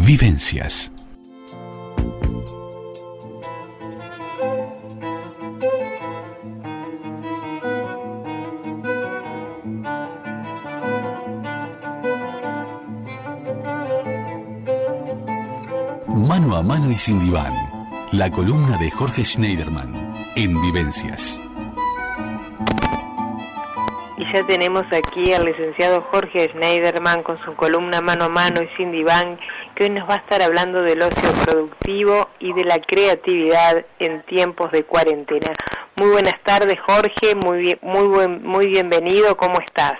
Vivencias. Mano a mano y sin diván. La columna de Jorge Schneiderman en Vivencias. Y ya tenemos aquí al licenciado Jorge Schneiderman con su columna Mano a mano y sin diván, que hoy nos va a estar hablando del ocio productivo y de la creatividad en tiempos de cuarentena. Muy buenas tardes, Jorge, muy bienvenido, ¿cómo estás?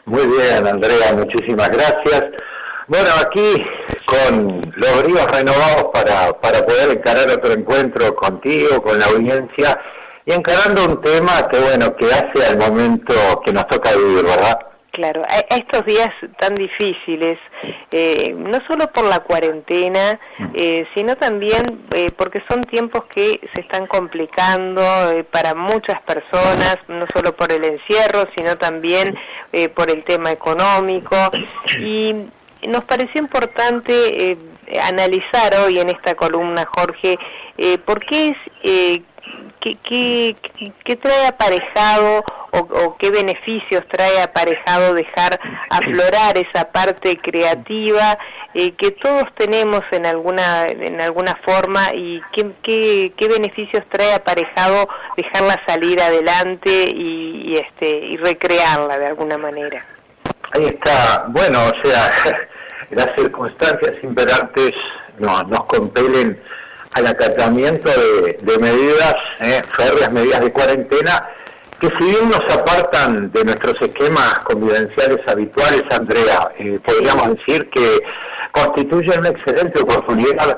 Muy bien, Andrea, muchísimas gracias. Bueno, aquí con los bríos renovados para poder encarar otro encuentro contigo, con la audiencia, y encarando un tema que hace al momento que nos toca vivir, ¿verdad? Claro, a estos días tan difíciles, no solo por la cuarentena, sino también porque son tiempos que se están complicando para muchas personas, no solo por el encierro, sino también por el tema económico, y nos pareció importante analizar hoy en esta columna, Jorge, por qué es... ¿Qué trae aparejado o qué beneficios trae aparejado dejar aflorar esa parte creativa que todos tenemos en alguna forma, y qué beneficios trae aparejado dejarla salir adelante y recrearla de alguna manera? Ahí está. Bueno, o sea, las circunstancias imperantes nos compelen al acatamiento de medidas, férreas medidas de cuarentena, que si bien nos apartan de nuestros esquemas convivenciales habituales, Andrea, podríamos decir que constituyen una excelente oportunidad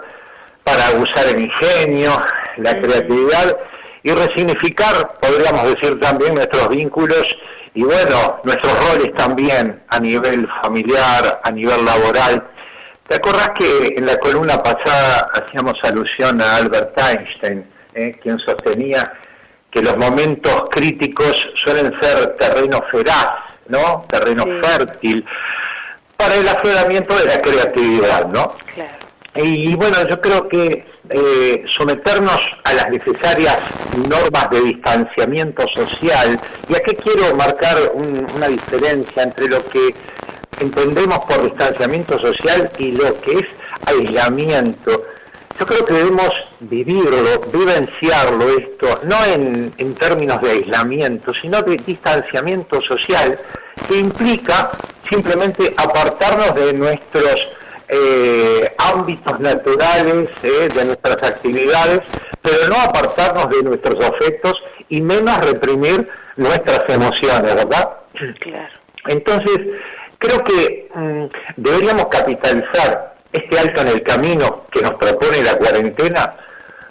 para usar el ingenio, la creatividad y resignificar, podríamos decir también, nuestros vínculos y nuestros roles también a nivel familiar, a nivel laboral. ¿Te acordás que en la columna pasada hacíamos alusión a Albert Einstein, quien sostenía que los momentos críticos suelen ser terreno feraz, ¿no? Terreno fértil para el afloramiento de la creatividad, ¿no? Claro. Y yo creo que someternos a las necesarias normas de distanciamiento social, y aquí quiero marcar una diferencia entre lo que entendemos por distanciamiento social y lo que es aislamiento. Yo creo que debemos vivirlo, vivenciarlo esto, no en términos de aislamiento, sino de distanciamiento social, que implica simplemente apartarnos de nuestros ámbitos naturales, de nuestras actividades, pero no apartarnos de nuestros afectos y menos reprimir nuestras emociones, ¿verdad? Claro. Entonces, creo que deberíamos capitalizar este alto en el camino que nos propone la cuarentena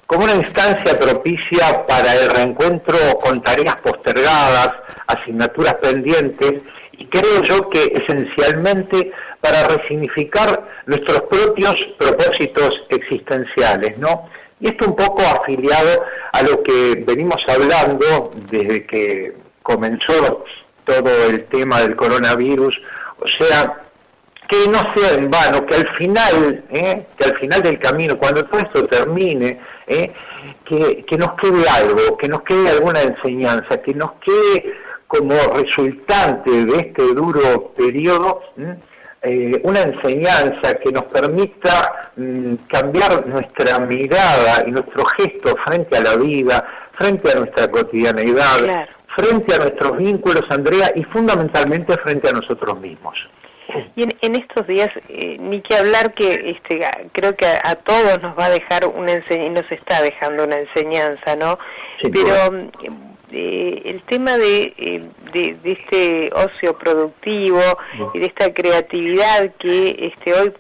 como una instancia propicia para el reencuentro con tareas postergadas, asignaturas pendientes, y creo yo que esencialmente para resignificar nuestros propios propósitos existenciales, ¿no? Y esto un poco afiliado a lo que venimos hablando desde que comenzó todo el tema del coronavirus, o sea, que no sea en vano, que al final del camino, cuando todo esto termine, que nos quede algo, que nos quede alguna enseñanza, que nos quede como resultante de este duro periodo, una enseñanza que nos permita cambiar nuestra mirada y nuestro gesto frente a la vida, frente a nuestra cotidianeidad, claro, frente a nuestros vínculos, Andrea, y fundamentalmente frente a nosotros mismos. Y en estos días, ni que hablar que creo que a todos nos va a dejar una enseñanza, nos está dejando una enseñanza, ¿no? Sí, pero el tema de este ocio productivo y de esta creatividad que hoy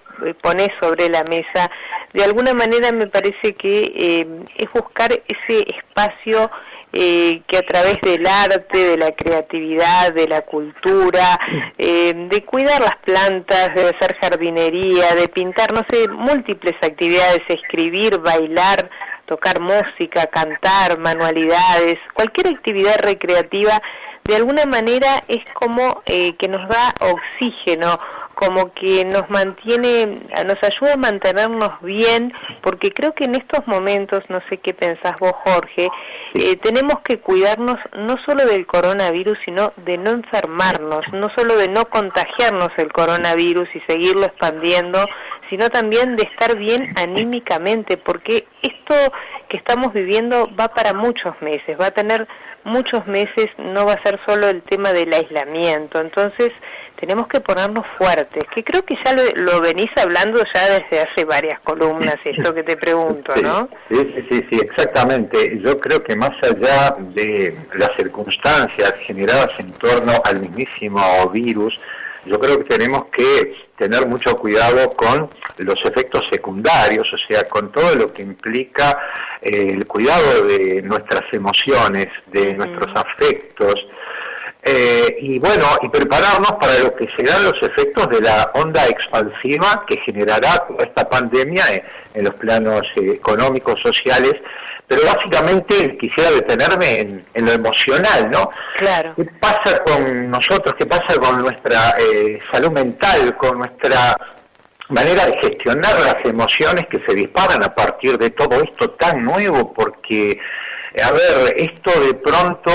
pone sobre la mesa, de alguna manera me parece que es buscar ese espacio que a través del arte, de la creatividad, de la cultura, de cuidar las plantas, de hacer jardinería, de pintar, no sé, múltiples actividades, escribir, bailar, tocar música, cantar, manualidades, cualquier actividad recreativa, de alguna manera es como que nos da oxígeno, como que nos ayuda a mantenernos bien, porque creo que en estos momentos, no sé qué pensás vos, Jorge, tenemos que cuidarnos no solo del coronavirus, sino de no enfermarnos, no solo de no contagiarnos el coronavirus y seguirlo expandiendo, sino también de estar bien anímicamente, porque esto que estamos viviendo va para muchos meses, va a tener muchos meses, no va a ser solo el tema del aislamiento. Entonces tenemos que ponernos fuertes, que creo que ya lo venís hablando ya desde hace varias columnas, esto que te pregunto, ¿no? Sí, exactamente. Yo creo que más allá de las circunstancias generadas en torno al mismísimo virus, yo creo que tenemos que tener mucho cuidado con los efectos secundarios, o sea, con todo lo que implica el cuidado de nuestras emociones, de nuestros afectos, y prepararnos para lo que serán los efectos de la onda expansiva que generará toda esta pandemia en los planos económicos, sociales. Pero básicamente quisiera detenerme en lo emocional, ¿no? Claro. ¿Qué pasa con nosotros? ¿Qué pasa con nuestra salud mental, con nuestra manera de gestionar las emociones que se disparan a partir de todo esto tan nuevo? Porque, esto de pronto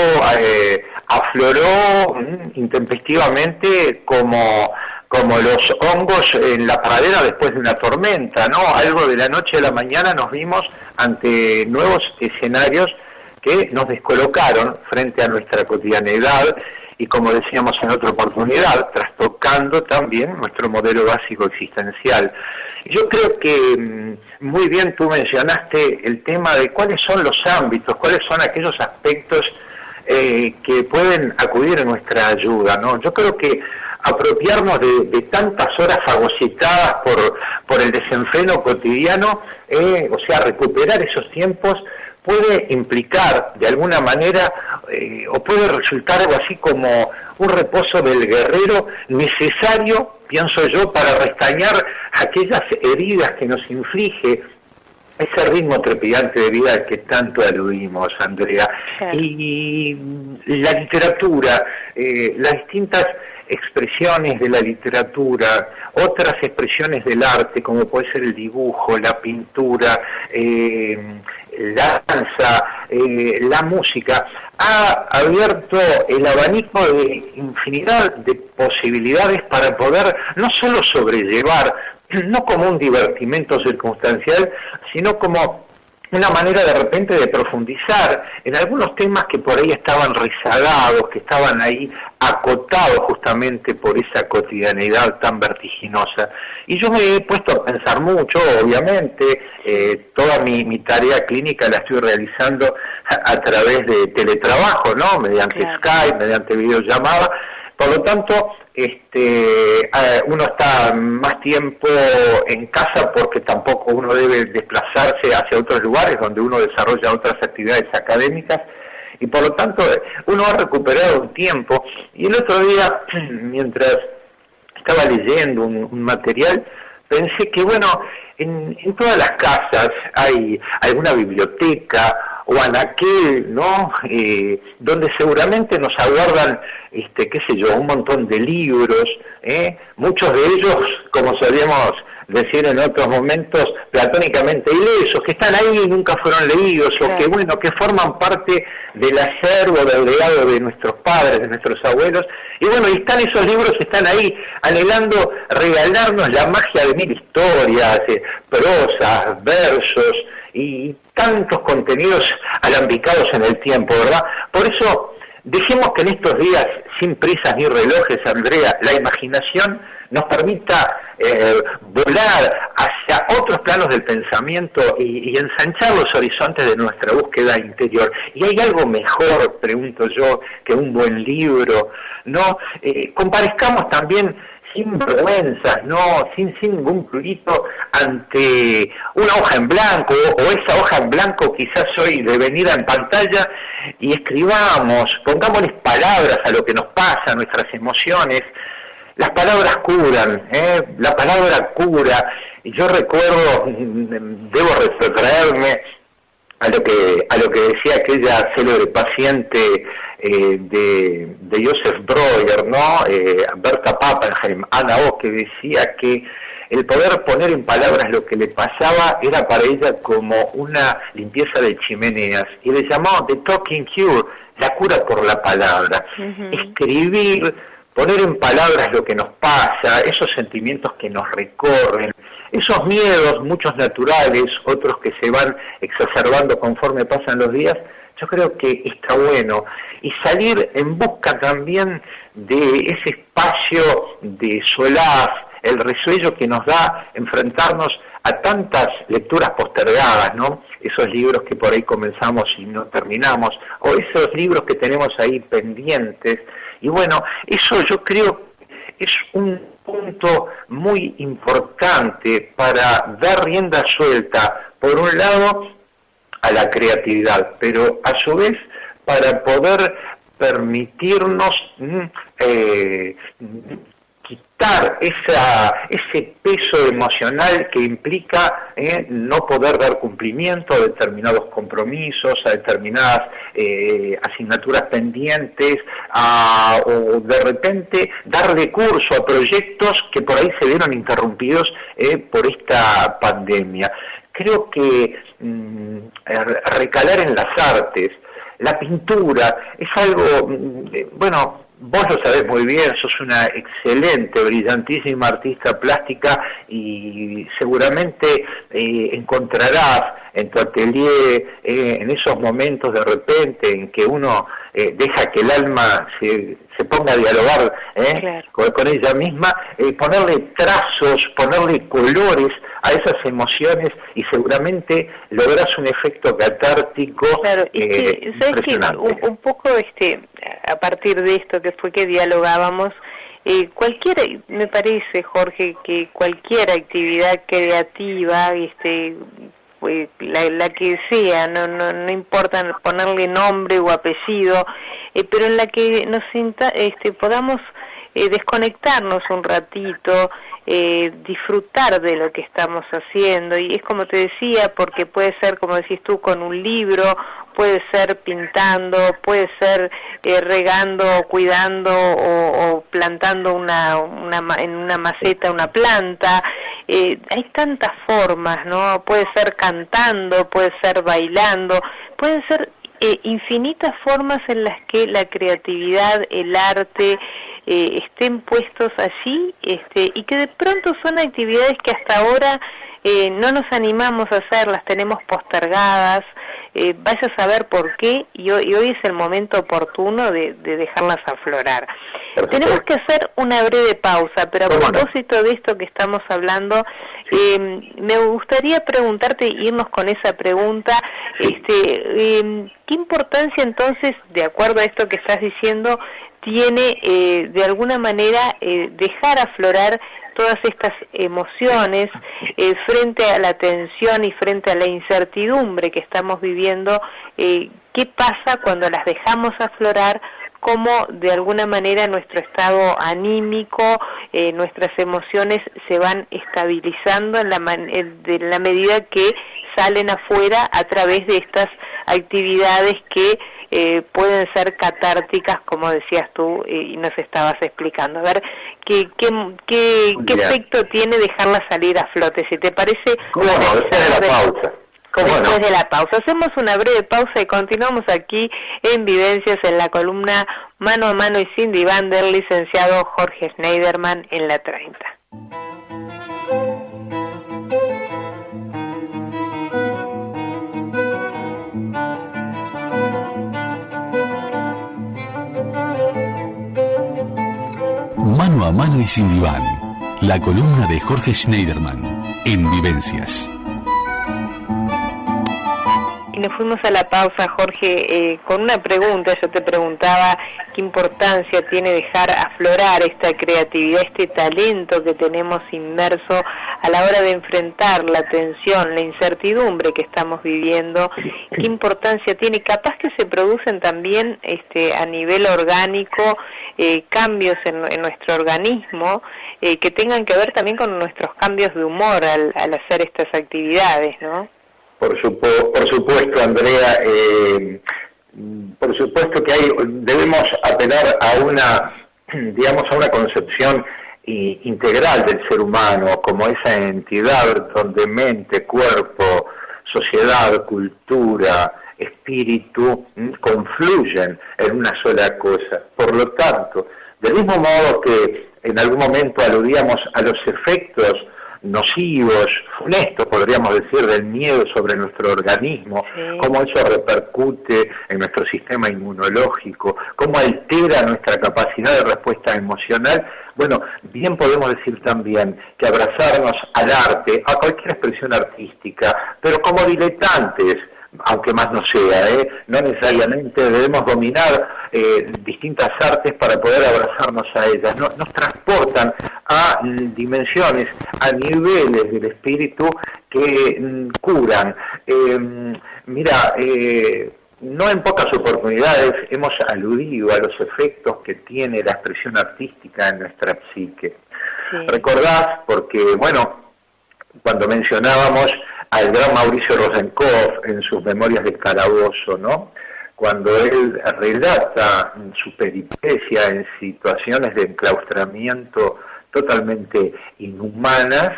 afloró intempestivamente como los hongos en la pradera después de una tormenta, ¿no? Algo de la noche a la mañana nos vimos ante nuevos escenarios que nos descolocaron frente a nuestra cotidianidad y, como decíamos en otra oportunidad, trastocando también nuestro modelo básico existencial. Yo creo que muy bien tú mencionaste el tema de cuáles son los ámbitos, cuáles son aquellos aspectos que pueden acudir a nuestra ayuda, ¿no? Yo creo que apropiarnos de tantas horas fagocitadas por el desenfreno cotidiano, o sea, recuperar esos tiempos puede implicar de alguna manera o puede resultar algo así como un reposo del guerrero necesario, pienso yo, para restañar aquellas heridas que nos inflige ese ritmo trepidante de vida al que tanto aludimos, Andrea. Claro. Y la literatura, las distintas expresiones de la literatura, otras expresiones del arte, como puede ser el dibujo, la pintura, la danza, la música, ha abierto el abanico de infinidad de posibilidades para poder no solo sobrellevar, no como un divertimento circunstancial, sino como una manera de repente de profundizar en algunos temas que por ahí estaban rezagados, que estaban ahí acotados justamente por esa cotidianidad tan vertiginosa. Y yo me he puesto a pensar mucho, obviamente, toda mi tarea clínica la estoy realizando a través de teletrabajo, ¿no? Mediante Skype, mediante videollamada. Por lo tanto, uno está más tiempo en casa porque tampoco uno debe desplazarse hacia otros lugares donde uno desarrolla otras actividades académicas, y por lo tanto uno ha recuperado un tiempo. Y el otro día, mientras estaba leyendo un material, pensé que en todas las casas hay alguna biblioteca o anaquel, ¿no? Donde seguramente nos aguardan, un montón de libros, muchos de ellos, como solíamos decir en otros momentos, platónicamente ilesos, que están ahí y nunca fueron leídos, o que forman parte del acervo, del legado de nuestros padres, de nuestros abuelos. Y están esos libros, están ahí, anhelando regalarnos la magia de mil historias, prosas, versos, y tantos contenidos alambicados en el tiempo, ¿verdad? Por eso, dejemos que en estos días, sin prisas ni relojes, Andrea, la imaginación nos permita volar hacia otros planos del pensamiento y ensanchar los horizontes de nuestra búsqueda interior. Y hay algo mejor, pregunto yo, que un buen libro, ¿no? Comparezcamos también sin vergüenzas, no, sin ningún prurito ante una hoja en blanco, o esa hoja en blanco quizás hoy devenida en pantalla, y escribamos, pongámosles palabras a lo que nos pasa, a nuestras emociones. Las palabras curan, la palabra cura. Y yo recuerdo, debo retrotraerme a lo que decía aquella célebre paciente de Joseph Breuer, ¿no? Berta Pappenheim, Anna O, que decía que el poder poner en palabras lo que le pasaba era para ella como una limpieza de chimeneas, y le llamó The Talking Cure, la cura por la palabra. Escribir, poner en palabras lo que nos pasa, esos sentimientos que nos recorren, esos miedos, muchos naturales, otros que se van exacerbando conforme pasan los días, yo creo que está bueno. Y salir en busca también de ese espacio de solaz, el resuello que nos da enfrentarnos a tantas lecturas postergadas, ¿no? Esos libros que por ahí comenzamos y no terminamos, o esos libros que tenemos ahí pendientes. Y bueno, eso yo creo es un punto muy importante para dar rienda suelta, por un lado, a la creatividad, pero a su vez para poder permitirnos quitar ese peso emocional que implica no poder dar cumplimiento a determinados compromisos, a determinadas asignaturas pendientes, o de repente darle curso a proyectos que por ahí se vieron interrumpidos por esta pandemia. Creo que recalar en las artes, la pintura, es algo, bueno, vos lo sabés muy bien, sos una excelente, brillantísima artista plástica y seguramente encontrarás en tu atelier, en esos momentos de repente en que uno deja que el alma se ponga a dialogar claro, con ella misma, ponerle trazos, ponerle colores a esas emociones y seguramente lográs un efecto catártico. Claro, impresionante. Que un poco a partir de esto que fue que dialogábamos, me parece, Jorge, que cualquier actividad creativa, la que sea, no importa ponerle nombre o apellido, pero en la que nos podamos desconectarnos un ratito, disfrutar de lo que estamos haciendo, y es como te decía, porque puede ser, como decís tú, con un libro, puede ser pintando, puede ser regando, cuidando o plantando en una maceta una planta. Hay tantas formas, ¿no? Puede ser cantando, puede ser bailando, pueden ser infinitas formas en las que la creatividad, el arte estén puestos allí, y que de pronto son actividades que hasta ahora no nos animamos a hacer, las tenemos postergadas, vaya a saber por qué, y hoy es el momento oportuno de dejarlas aflorar. Tenemos que hacer una breve pausa, pero a propósito de esto que estamos hablando, me gustaría preguntarte, irnos con esa pregunta, ¿qué importancia entonces, de acuerdo a esto que estás diciendo, tiene de alguna manera dejar aflorar todas estas emociones frente a la tensión y frente a la incertidumbre que estamos viviendo? ¿Qué pasa cuando las dejamos aflorar? Cómo de alguna manera nuestro estado anímico, nuestras emociones se van estabilizando en la medida que salen afuera a través de estas actividades que pueden ser catárticas, como decías tú y nos estabas explicando. A ver, ¿qué efecto tiene dejarla salir a flote? Si te parece... ¿Cómo no? Después de la pausa. Después de la pausa. Hacemos una breve pausa y continuamos aquí en Vivencias, en la columna Mano a Mano y Sin Diván del licenciado Jorge Schneiderman en la 30. Mano a Mano y Sin Diván, la columna de Jorge Schneiderman en Vivencias. Y nos fuimos a la pausa, Jorge, con una pregunta. Yo te preguntaba qué importancia tiene dejar aflorar esta creatividad, este talento que tenemos inmerso a la hora de enfrentar la tensión, la incertidumbre que estamos viviendo. Qué importancia tiene. Capaz que se producen también a nivel orgánico cambios en nuestro organismo que tengan que ver también con nuestros cambios de humor al hacer estas actividades, ¿no? Por supuesto, Andrea, por supuesto que debemos apelar a una concepción integral del ser humano, como esa entidad donde mente, cuerpo, sociedad, cultura, espíritu confluyen en una sola cosa. Por lo tanto, del mismo modo que en algún momento aludíamos a los efectos nocivos, funestos, podríamos decir, del miedo sobre nuestro organismo, cómo eso repercute en nuestro sistema inmunológico, cómo altera nuestra capacidad de respuesta emocional. Bueno, bien podemos decir también que abrazarnos al arte, a cualquier expresión artística, pero como diletantes, aunque más no sea, no necesariamente debemos dominar distintas artes para poder abrazarnos a ellas, nos transportan a dimensiones, a niveles del espíritu que curan. Mira, no en pocas oportunidades hemos aludido a los efectos que tiene la expresión artística en nuestra psique. Sí. Recordás, porque, bueno, cuando mencionábamos al gran Mauricio Rosenkopf en sus Memorias del Calabozo, ¿no? Cuando él relata su peripecia en situaciones de enclaustramiento totalmente inhumanas,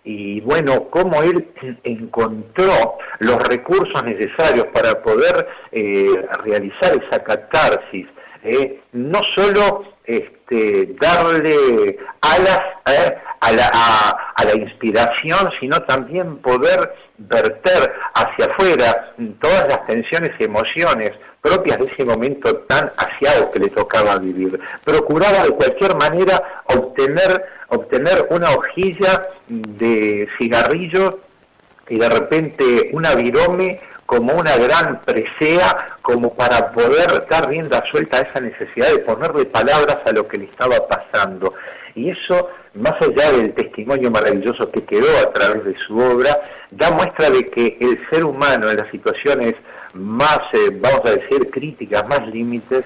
y bueno, cómo él encontró los recursos necesarios para poder realizar esa catarsis, no solo darle alas a la inspiración, sino también poder verter hacia afuera todas las tensiones y emociones propias de ese momento tan aciago que le tocaba vivir. Procuraba de cualquier manera obtener una hojilla de cigarrillo y de repente una virome como una gran presea, como para poder dar rienda suelta a esa necesidad de ponerle palabras a lo que le estaba pasando. Y eso, más allá del testimonio maravilloso que quedó a través de su obra, da muestra de que el ser humano en las situaciones más, vamos a decir, críticas, más límites,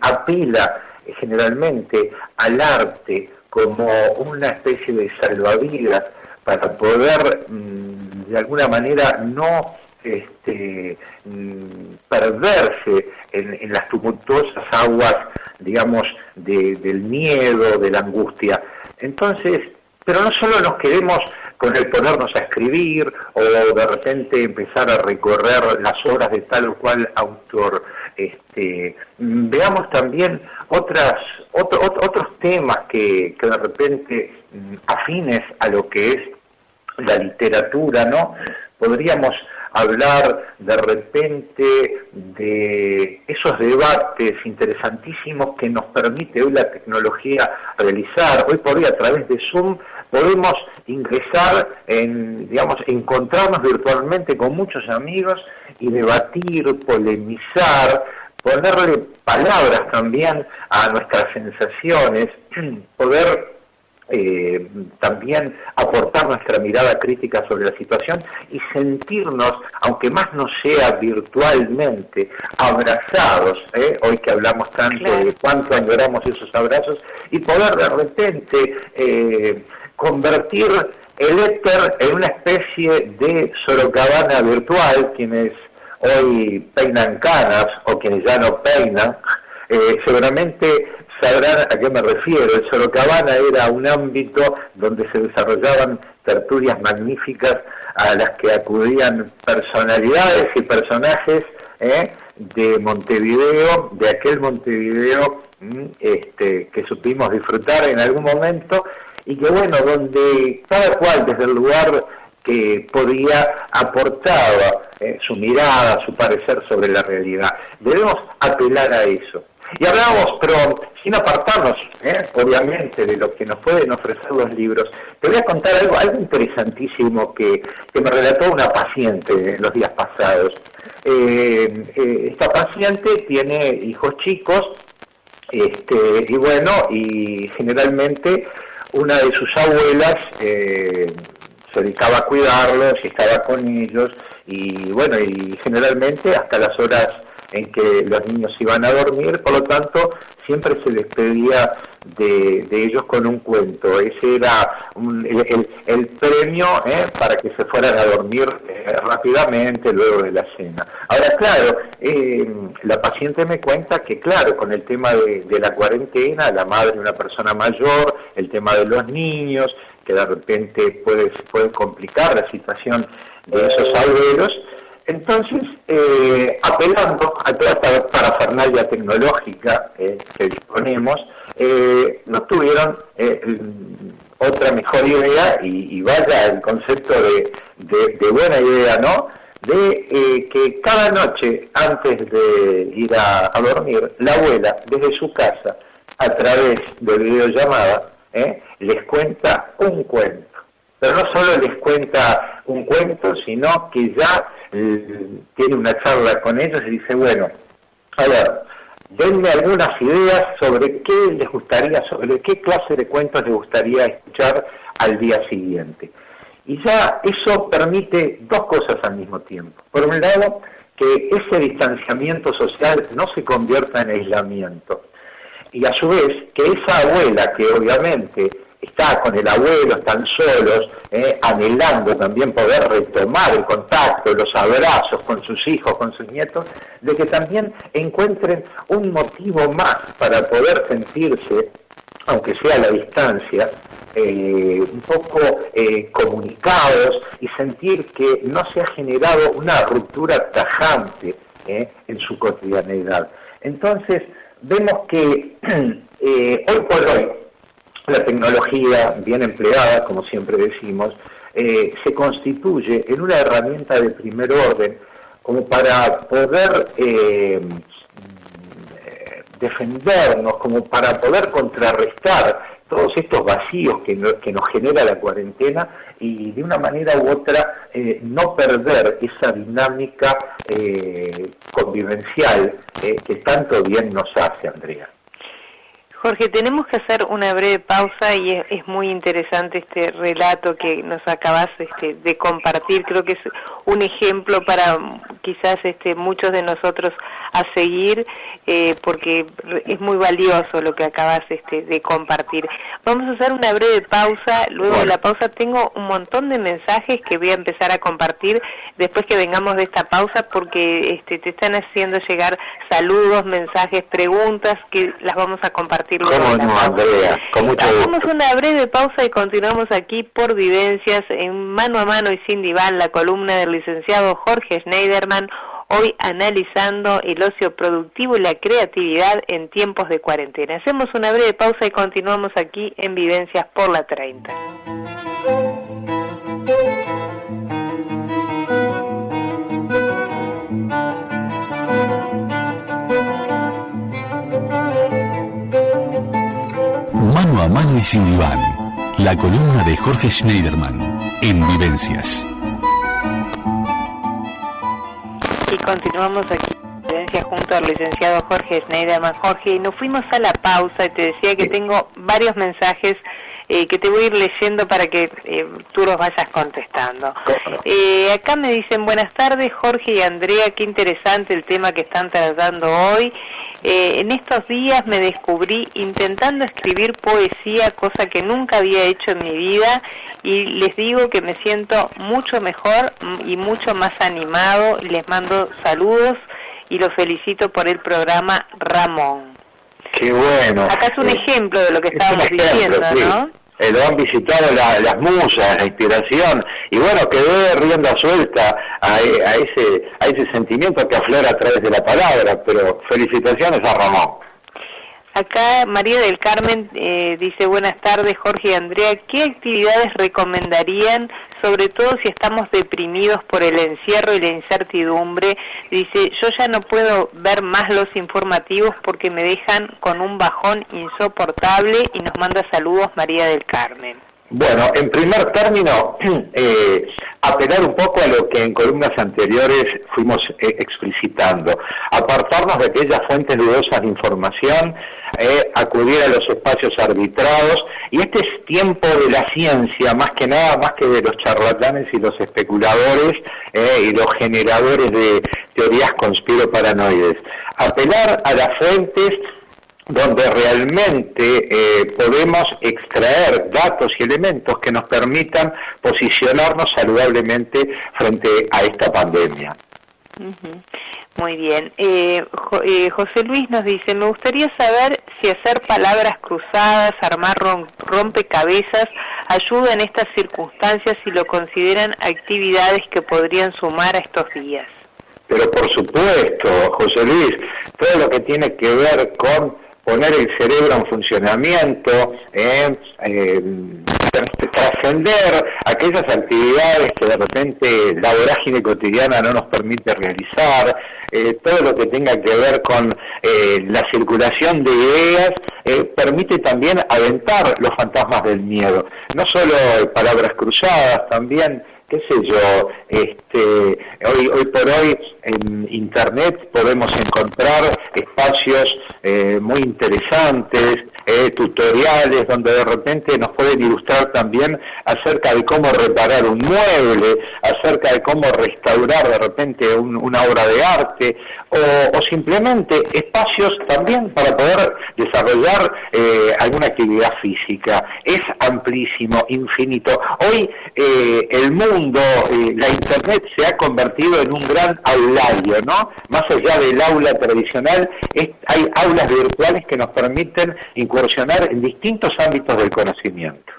apela generalmente al arte como una especie de salvavidas para poder, de alguna manera, no perderse en las tumultuosas aguas, digamos, del miedo, de la angustia. Entonces, pero no solo nos quedemos con el ponernos a escribir o de repente empezar a recorrer las obras de tal o cual autor. Veamos también otros temas que de repente afines a lo que es la literatura, ¿no? Podríamos hablar de repente de esos debates interesantísimos que nos permite hoy la tecnología realizar. Hoy por hoy, a través de Zoom, podemos ingresar encontrarnos virtualmente con muchos amigos y debatir, polemizar, ponerle palabras también a nuestras sensaciones, poder también aportar nuestra mirada crítica sobre la situación y sentirnos, aunque más no sea virtualmente, abrazados, hoy que hablamos tanto de cuánto añoramos esos abrazos, y poder de repente convertir el éter en una especie de Sorocabana virtual. Quienes hoy peinan canas o quienes ya no peinan, seguramente sabrán a qué me refiero. El Sorocabana era un ámbito donde se desarrollaban tertulias magníficas a las que acudían personalidades y personajes de Montevideo, de aquel Montevideo que supimos disfrutar en algún momento, y que bueno, donde cada cual desde el lugar que podía aportaba su mirada, su parecer sobre la realidad. Debemos apelar a eso. Y hablamos, pero sin apartarnos, obviamente, de lo que nos pueden ofrecer los libros. Te voy a contar algo interesantísimo que me relató una paciente en los días pasados. Esta paciente tiene hijos chicos, y bueno, y generalmente una de sus abuelas se dedicaba a cuidarlos y estaba con ellos, y bueno, y generalmente hasta las horas en que los niños iban a dormir, por lo tanto siempre se despedía de ellos con un cuento. Ese era el premio para que se fueran a dormir rápidamente luego de la cena. Ahora, claro, la paciente me cuenta que, claro, con el tema de la cuarentena, la madre, una persona mayor, el tema de los niños, que de repente puede complicar la situación de esos abuelos. Entonces, apelando a toda esta parafernalia tecnológica que disponemos, no tuvieron otra mejor idea, y vaya el concepto de buena idea, ¿no?, de que cada noche, antes de ir a dormir, la abuela, desde su casa, a través de videollamada, les cuenta un cuento. Pero no solo les cuenta un cuento, sino que ya tiene una charla con ellos y dice, bueno, a ver, denme algunas ideas sobre qué les gustaría, sobre qué clase de cuentos les gustaría escuchar al día siguiente. Y ya eso permite dos cosas al mismo tiempo. Por un lado, que ese distanciamiento social no se convierta en aislamiento. Y a su vez, que esa abuela que obviamente está con el abuelo, están solos, anhelando también poder retomar el contacto, los abrazos con sus hijos, con sus nietos, de que también encuentren un motivo más para poder sentirse, aunque sea a la distancia, un poco comunicados, y sentir que no se ha generado una ruptura tajante en su cotidianeidad. Entonces, vemos que hoy por hoy, la tecnología bien empleada, como siempre decimos, se constituye en una herramienta de primer orden como para poder defendernos, como para poder contrarrestar todos estos vacíos que nos genera la cuarentena, y de una manera u otra no perder esa dinámica convivencial que tanto bien nos hace, Andrea. Jorge, tenemos que hacer una breve pausa, y es muy interesante este relato que nos acabas de compartir. Creo que es un ejemplo para quizás muchos de nosotros a seguir, porque es muy valioso lo que acabas de compartir. Vamos a hacer una breve pausa. Luego de la pausa tengo un montón de mensajes que voy a empezar a compartir después que vengamos de esta pausa, porque te están haciendo llegar saludos, mensajes, preguntas que las vamos a compartir. ¿Cómo no, Andrea? Con mucho gusto. Hacemos una breve pausa y continuamos aquí por Vivencias, en Mano a Mano y Sin Diván, la columna del licenciado Jorge Schneiderman, hoy analizando el ocio productivo y la creatividad en tiempos de cuarentena. Hacemos una breve pausa y continuamos aquí en Vivencias por la 30. Mano a Mano y Sin Diván, la columna de Jorge Schneiderman en Vivencias. Y continuamos aquí en Vivencias junto al licenciado Jorge Schneiderman. Jorge, nos fuimos a la pausa y te decía que tengo varios mensajes que te voy a ir leyendo para que tú los vayas contestando. Acá me dicen, buenas tardes Jorge y Andrea, qué interesante el tema que están tratando hoy. En estos días me descubrí intentando escribir poesía, cosa que nunca había hecho en mi vida, y les digo que me siento mucho mejor y mucho más animado. Les mando saludos y los felicito por el programa, Ramón. Qué bueno. Acá es un ejemplo de lo que estábamos diciendo, sí, ¿no? Lo han visitado las musas, la inspiración, y bueno, quedé rienda suelta a ese sentimiento que aflora a través de la palabra, pero felicitaciones a Ramón. Acá María del Carmen dice, buenas tardes Jorge y Andrea, ¿qué actividades recomendarían, sobre todo si estamos deprimidos por el encierro y la incertidumbre? Dice, yo ya no puedo ver más los informativos porque me dejan con un bajón insoportable, y nos manda saludos María del Carmen. Bueno, en primer término, apelar un poco a lo que en columnas anteriores fuimos explicitando, apartarnos de aquellas fuentes dudosas de información, acudir a los espacios arbitrados, y este es tiempo de la ciencia, más que nada, más que de los charlatanes y los especuladores y los generadores de teorías conspiroparanoides. Apelar a las fuentes donde realmente podemos extraer datos y elementos que nos permitan posicionarnos saludablemente frente a esta pandemia. Uh-huh. Muy bien. José Luis nos dice, me gustaría saber si hacer palabras cruzadas, armar rompecabezas, ayuda en estas circunstancias y lo consideran actividades que podrían sumar a estos días. Pero por supuesto, José Luis, todo lo que tiene que ver con poner el cerebro en funcionamiento, trascender aquellas actividades que de repente la vorágine cotidiana no nos permite realizar, todo lo que tenga que ver con la circulación de ideas, permite también aventar los fantasmas del miedo. No solo palabras cruzadas, también, qué sé yo, hoy por hoy en Internet podemos encontrar espacios muy interesantes, tutoriales donde de repente nos pueden ilustrar también acerca de cómo reparar un mueble, acerca de cómo restaurar de repente una obra de arte, o simplemente espacios también para poder desarrollar alguna actividad física. Es amplísimo, infinito. Hoy el mundo, la Internet se ha convertido en un gran aulario, ¿no? Más allá del aula tradicional, hay aulas virtuales que nos permiten incursionar en distintos ámbitos del conocimiento.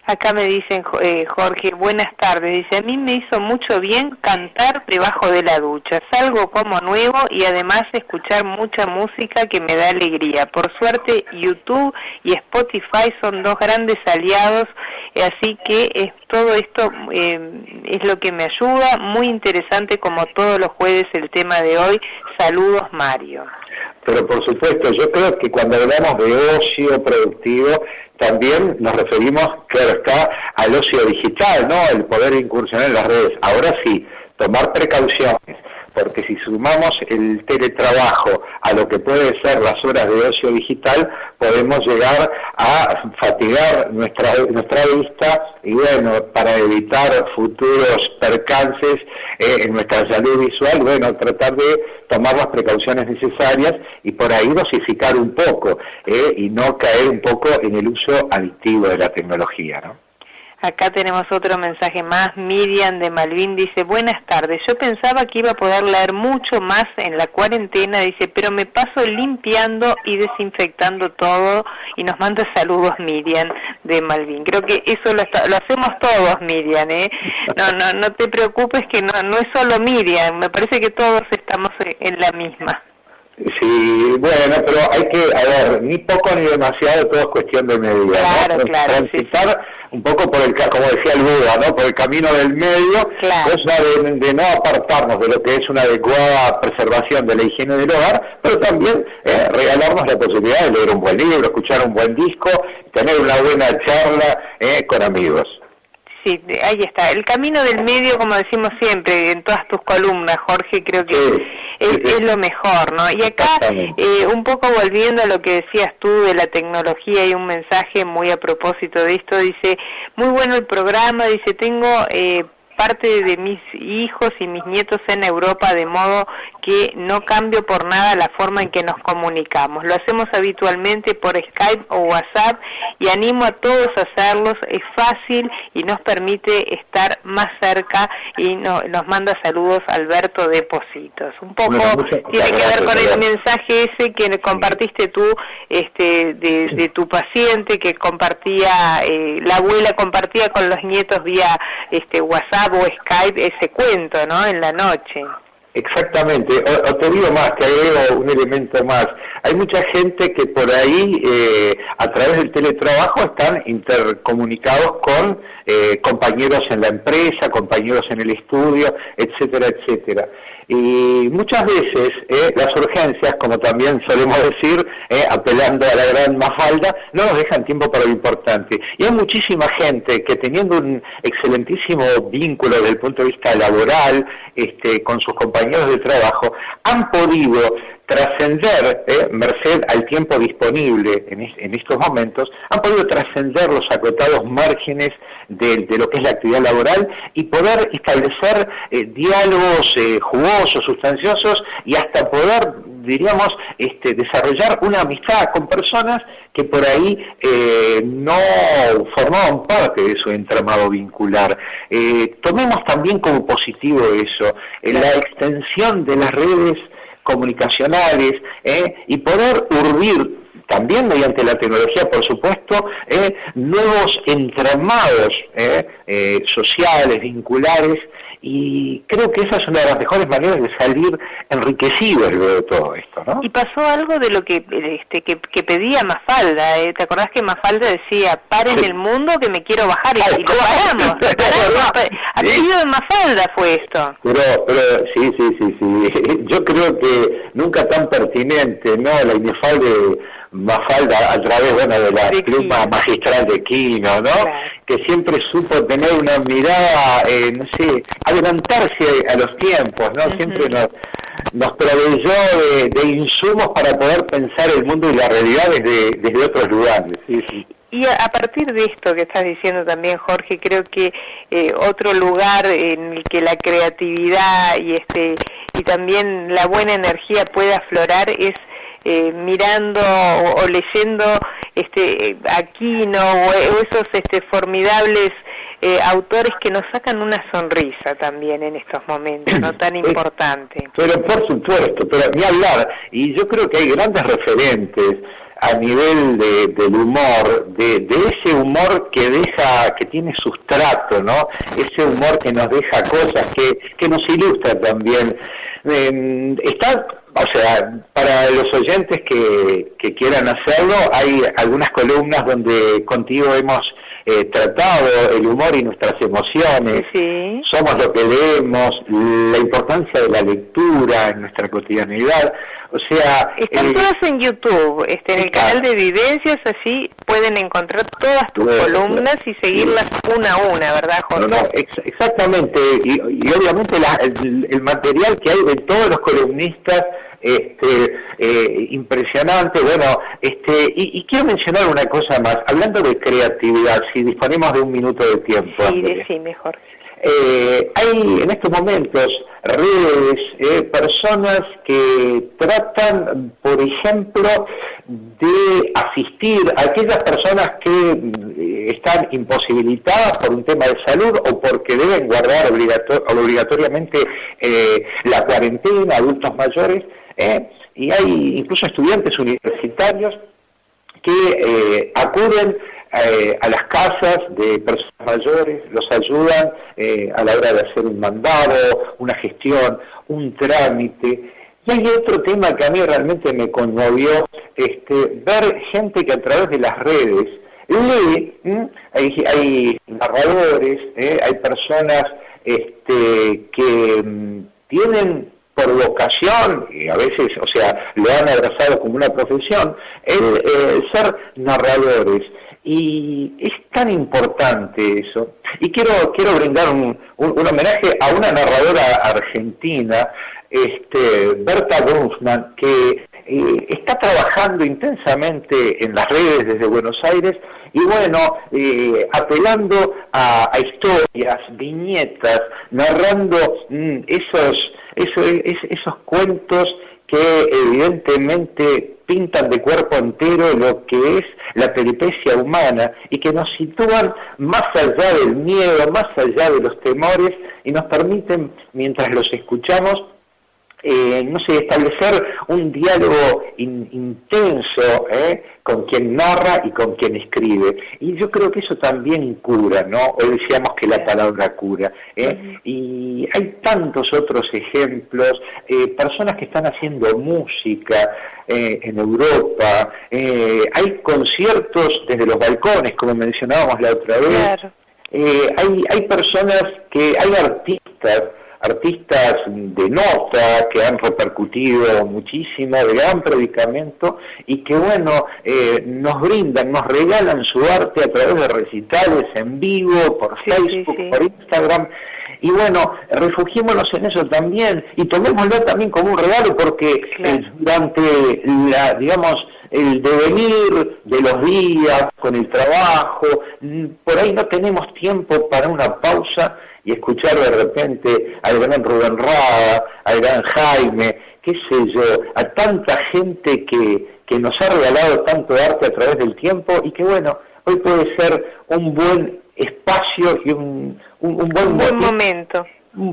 Acá me dicen, Jorge, buenas tardes, dice, a mí me hizo mucho bien cantar debajo de la ducha, salgo como nuevo y además escuchar mucha música que me da alegría. Por suerte, YouTube y Spotify son dos grandes aliados, así que todo esto es lo que me ayuda, muy interesante como todos los jueves el tema de hoy. Saludos, Mario. Pero por supuesto, yo creo que cuando hablamos de ocio productivo, también nos referimos, claro está, al ocio digital, ¿no? El poder incursionar en las redes. Ahora sí, tomar precauciones, porque si sumamos el teletrabajo a lo que puede ser las horas de ocio digital, podemos llegar a fatigar nuestra vista y bueno, para evitar futuros percances en nuestra salud visual, bueno, tratar de tomar las precauciones necesarias y por ahí dosificar un poco y no caer un poco en el uso adictivo de la tecnología, ¿no? Acá tenemos otro mensaje más. Miriam de Malvin dice, buenas tardes, yo pensaba que iba a poder leer mucho más en la cuarentena, dice, pero me paso limpiando y desinfectando todo, y nos manda saludos Miriam de Malvin. Creo que eso lo hacemos todos, Miriam, No te preocupes que no es solo Miriam, me parece que todos estamos en la misma. Sí, bueno, pero hay que, ni poco ni demasiado, todo es cuestión de medida, claro, ¿no? Claro, transitar sí. Un poco por como decía el Buda, ¿no? Por el camino del medio, claro. Cosa de no apartarnos de lo que es una adecuada preservación de la higiene del hogar, pero también regalarnos la posibilidad de leer un buen libro, escuchar un buen disco, tener una buena charla con amigos. Sí, ahí está. El camino del medio, como decimos siempre en todas tus columnas, Jorge, creo que es lo mejor, ¿no? Y acá, un poco volviendo a lo que decías tú de la tecnología, hay un mensaje muy a propósito de esto, dice, muy bueno el programa, dice, tengo parte de mis hijos y mis nietos en Europa, de modo que no cambio por nada la forma en que nos comunicamos. Lo hacemos habitualmente por Skype o WhatsApp y animo a todos a hacerlos, es fácil y nos permite estar más cerca y nos manda saludos Alberto de Positos. Un poco tiene que ver con el mensaje ese que compartiste tú de tu paciente, que compartía, la abuela compartía con los nietos vía WhatsApp o Skype ese cuento, ¿no? En la noche. Exactamente, o te digo más, te agrego un elemento más. Hay mucha gente que por ahí, a través del teletrabajo, están intercomunicados con compañeros en la empresa, compañeros en el estudio, etcétera, etcétera. Y muchas veces las urgencias, como también solemos decir, apelando a la gran Mafalda, no nos dejan tiempo para lo importante. Y hay muchísima gente que teniendo un excelentísimo vínculo desde el punto de vista laboral, con sus compañeros de trabajo, han podido trascender, merced al tiempo disponible en estos momentos, han podido trascender los acotados márgenes de lo que es la actividad laboral y poder establecer diálogos jugosos, sustanciosos y hasta poder, diríamos, desarrollar una amistad con personas que por ahí no formaban parte de su entramado vincular. Tomemos también como positivo eso, la extensión de las redes comunicacionales y poder urdir también mediante la tecnología, por supuesto, nuevos entramados sociales, vinculares, y creo que esa es una de las mejores maneras de salir enriquecidos luego de todo esto, ¿no? Y pasó algo de lo que pedía Mafalda, ¿te acordás que Mafalda decía, paren el mundo que me quiero bajar, y lo paramos, apellido de Mafalda fue esto. Pero sí, yo creo que nunca tan pertinente, ¿no?, la inefable Mafalda a través, bueno, de la pluma magistral de Quino, ¿no? Claro. Que siempre supo tener una mirada, no sé, adelantarse a los tiempos, ¿no? Siempre nos proveyó de insumos para poder pensar el mundo y la realidad desde otros lugares. Sí. Y a partir de esto que estás diciendo también, Jorge, creo que otro lugar en el que la creatividad y también la buena energía puede aflorar es mirando o leyendo a Quino o esos formidables autores que nos sacan una sonrisa también en estos momentos, ¿no?, tan importante. Pero por supuesto, pero ni hablar, y yo creo que hay grandes referentes a nivel del humor, de ese humor que tiene sustrato, ¿no? Ese humor que nos deja cosas, que nos ilustra también. O sea, para los oyentes que quieran hacerlo, hay algunas columnas donde contigo hemos tratado el humor y nuestras emociones, sí. Somos lo que leemos, la importancia de la lectura en nuestra cotidianidad. O sea, están todas en YouTube, en el canal de Vivencias, así pueden encontrar todas tus columnas y seguirlas una a una, ¿verdad, Jorge? No, exactamente, y obviamente el material que hay de todos los columnistas, impresionante. Bueno, y quiero mencionar una cosa más, hablando de creatividad, si disponemos de un minuto de tiempo. Sí, decime, Jorge. Hay en estos momentos redes, personas que tratan, por ejemplo, de asistir a aquellas personas que están imposibilitadas por un tema de salud o porque deben guardar obligatoriamente la cuarentena, adultos mayores, y hay incluso estudiantes universitarios que acuden a las casas de personas mayores, los ayudan a la hora de hacer un mandado, una gestión, un trámite. Y hay otro tema que a mí realmente me conmovió, ver gente que a través de las redes lee, hay narradores, hay personas que tienen por vocación, y a veces, o sea, lo han abrazado como una profesión, el ser narradores. Y es tan importante eso. Y quiero brindar un homenaje a una narradora argentina, Berta Brunzmann, que está trabajando intensamente en las redes desde Buenos Aires y bueno, apelando a historias, viñetas, narrando esos cuentos que evidentemente pintan de cuerpo entero lo que es la peripecia humana y que nos sitúan más allá del miedo, más allá de los temores y nos permiten, mientras los escuchamos, establecer un diálogo intenso con quien narra y con quien escribe. Y yo creo que eso también cura, ¿no? Hoy decíamos que la palabra cura. Y hay tantos otros ejemplos, personas que están haciendo música en Europa, hay conciertos desde los balcones, como mencionábamos la otra vez. Claro. Hay personas hay artistas de nota que han repercutido muchísimo, de gran predicamento, y que bueno, nos regalan su arte a través de recitales en vivo, por Facebook, por Instagram, y bueno, refugiémonos en eso también, y tomémoslo también como un regalo, porque durante el devenir de los días, con el trabajo, por ahí no tenemos tiempo para una pausa y escuchar de repente al gran Rubén Rada, al gran Jaime, qué sé yo, a tanta gente que nos ha regalado tanto arte a través del tiempo y que bueno, hoy puede ser un buen espacio y un buen momento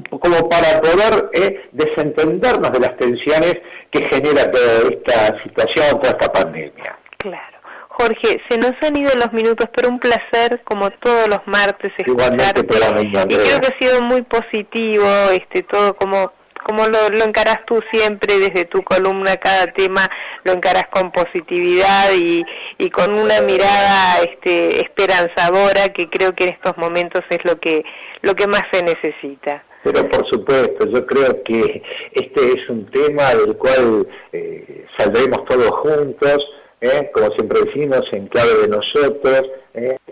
como para poder desentendernos de las tensiones que genera toda esta situación, toda esta pandemia. Claro. Jorge, se nos han ido los minutos, pero un placer, como todos los martes, escucharte. Y creo que ha sido muy positivo todo como lo encarás tú siempre desde tu columna, cada tema lo encarás con positividad y con una mirada esperanzadora, que creo que en estos momentos es lo que más se necesita. Pero por supuesto, yo creo que este es un tema del cual saldremos todos juntos, como siempre decimos, en clave de nosotros,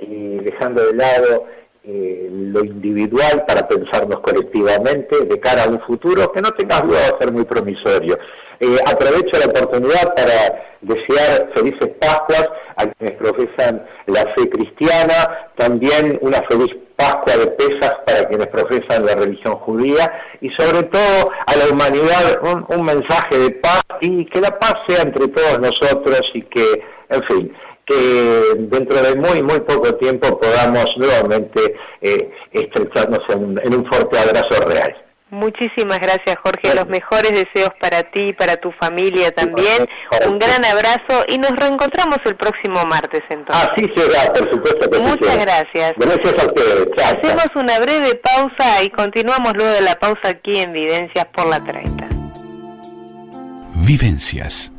y dejando de lado lo individual para pensarnos colectivamente de cara a un futuro que no tengas duda va a ser muy promisorio. Aprovecho la oportunidad para desear felices Pascuas a quienes profesan la fe cristiana, también una feliz Pascua de Pesaj para quienes profesan la religión judía y sobre todo a la humanidad un mensaje de paz y que la paz sea entre todos nosotros y que, en fin, que dentro de muy poco tiempo podamos nuevamente estrecharnos en un fuerte abrazo real. Muchísimas gracias, Jorge. Los mejores deseos para ti y para tu familia también. Un gran abrazo y nos reencontramos el próximo martes entonces. Así será, por supuesto. Muchas gracias. Gracias a ustedes. Chao. Hacemos una breve pausa y continuamos luego de la pausa aquí en Vivencias por la 30. Vivencias.